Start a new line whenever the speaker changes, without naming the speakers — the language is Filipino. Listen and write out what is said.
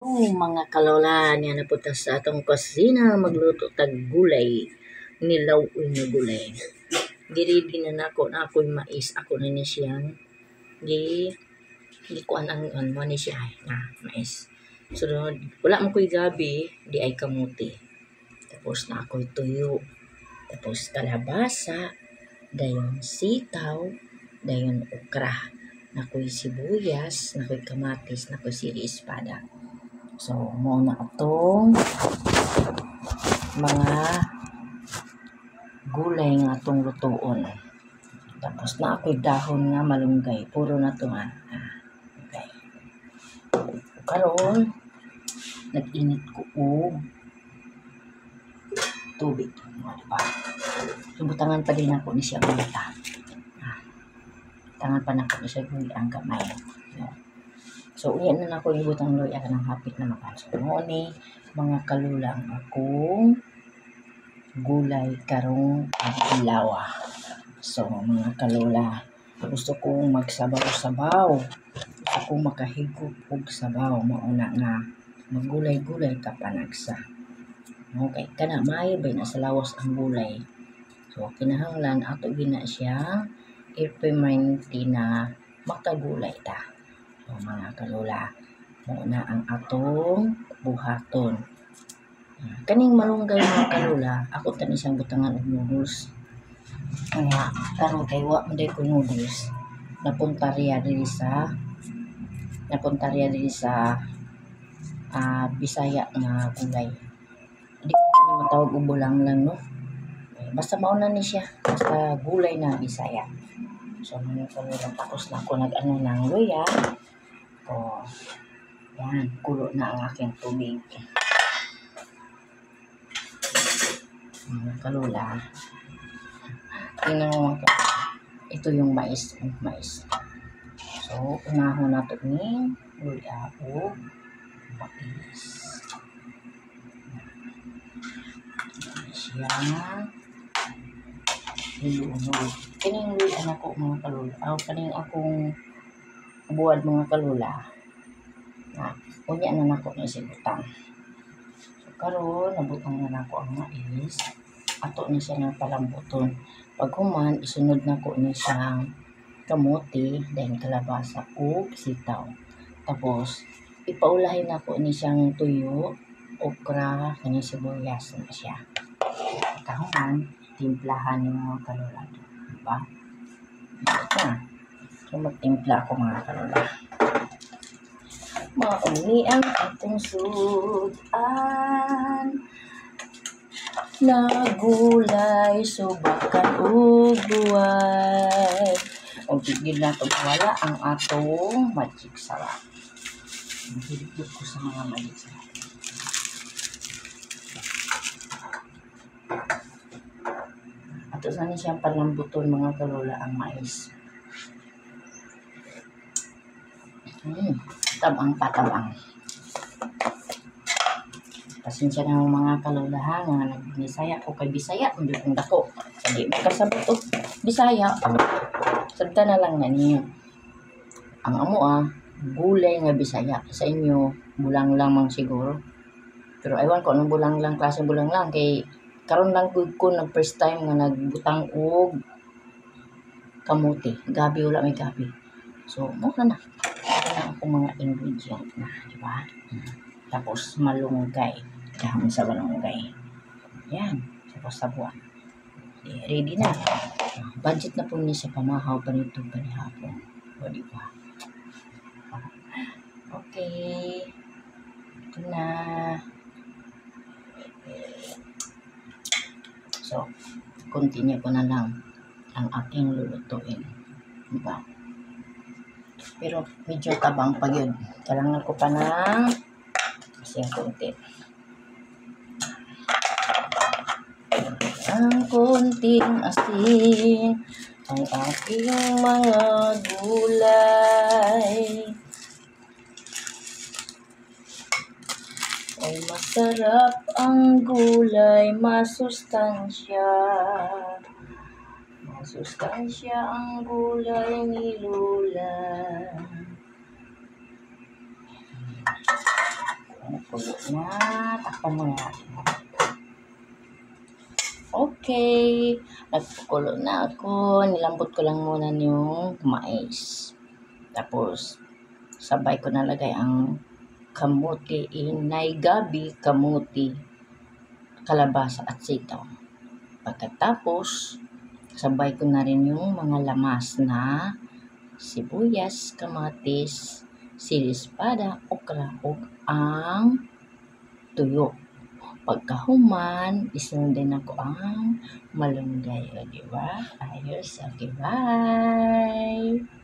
Oh, mga kalola niya napunta sa atong kusina magluto tag gulay. Nilaw nga gulay. Giridi na nako na ako'y mais. Ako na ni siyang kuan ang mo ni siya na mais. Sunod, wala man ko'y gabi, di ay kamuti. Tapos na ako'y tuyo. Tapos kalabasa, dayon sitaw, dayon okra. Nako'y sibuyas, nako'y kamatis, nako'y sili espada. So, muna atong mga gulay nga atong lutuon. Tapos na ako'y dahon nga malunggay. Puro na ito nga. Okay. Karon, nag-init ko og tubig. Diba? Subutangan pa din ako ni siya gulita. Tangan pa na ako ni siya ang kamay. So, uyan na ako ibutang loy ng hapit na makan. So, ni mga kalulang akong gulay karong adlaw. So, mga kalula, gusto kong magsabaw-sabaw. Gusto kong makahigop og sabaw. Mauna nga, maggulay-gulay ka panagsa. Okay, kana may ba na sa lawas ang gulay. So, kinahanglan ato gina siya i-permanente na makagulay ta. So, mga kalula, muna ang atong buhaton. Kaning malunggay mga kalula, ako tani siyang butangan og noodles. Kaya, karon kay wa man ko noodles. Napunta riya diri sa Bisaya nga gulay. Hindi ko matawag og bulang lang, no? Basta mauna ni siya. Basta gulay na Bisaya. So, mga kalula, tapos na ako nag-ano ng luya. O, yan, kulo na ang aking tubig. Mga kalula, tingnan mo mga kalula, ito yung mais. So, unahon nato ni luya o mais. Siya ilunod. Kining luya na ko mga kalula. Kaning akong buwad mga kalula. Unya na nako ni sibutan. So, karon nabutang na nako ang mais. Ato ni siya ng palambuton. Pag human, isunod nako ni siyang kamote, then kalabasa o sitaw. Tapos, ipaulahin nako ni siyang tuyo, okra, kaning sibuyas na siya. Kahuman, timplahan yung mga kalula. Diba? So, magtimpla ako mga kalula. Mauni ang atong sudan na gulay, subakan ug buway. O tigil na ito wala ang atong magic sarap. Mahilig ko sa mga magic sarap. Ato sa siyang palambuton mga kalula ang mais. Tabang. Pasensya na mga kalula ha, nga nag-Bisaya o kay Bisaya, hindi kong dako. Sabi mo kasabot o Bisaya, sabta na lang na niyo. Ang amo gulay nga Bisaya. Sa inyo, bulang lang mang siguro. Pero aywan ko, anong bulang lang, klaseng bulang lang. Kay karon lang ko nag first time nga nagbutang og kamuti. Gabi, wala may gabi. So, muna na. Ito na akong mga ingredient na, di ba? Tapos malunggay. Dahon sa malunggay. Yan. Tapos sabuan. Ready na. Budget na po niya sa pamahaw pa nito panihapon. O, di ba? Okay. Ito na. So, continue ko na lang ang aking lulutuin. Di ba? Pero medyo tabang pa yun. Kailangan ko pa ng kasing konti. Ang konting asin ang aking mga gulay ay masarap ang gulay, masustansya ang gulay ni Lola. na. Takpan mo na. Okay. Nagpakulo na ako. Nilambot ko lang muna yung mais. Tapos, sabay ko nalagay ang kamuti, inay gabi, kamuti, kalabasa at sitaw. Pagkatapos, sabay ko na rin yung mga lamas na sibuyas, kamatis, silis espada, okra, ug ang tuyo. Pagkahuman, isunod din ako ang malunggay. O, diba? Ayos. Okay, bye!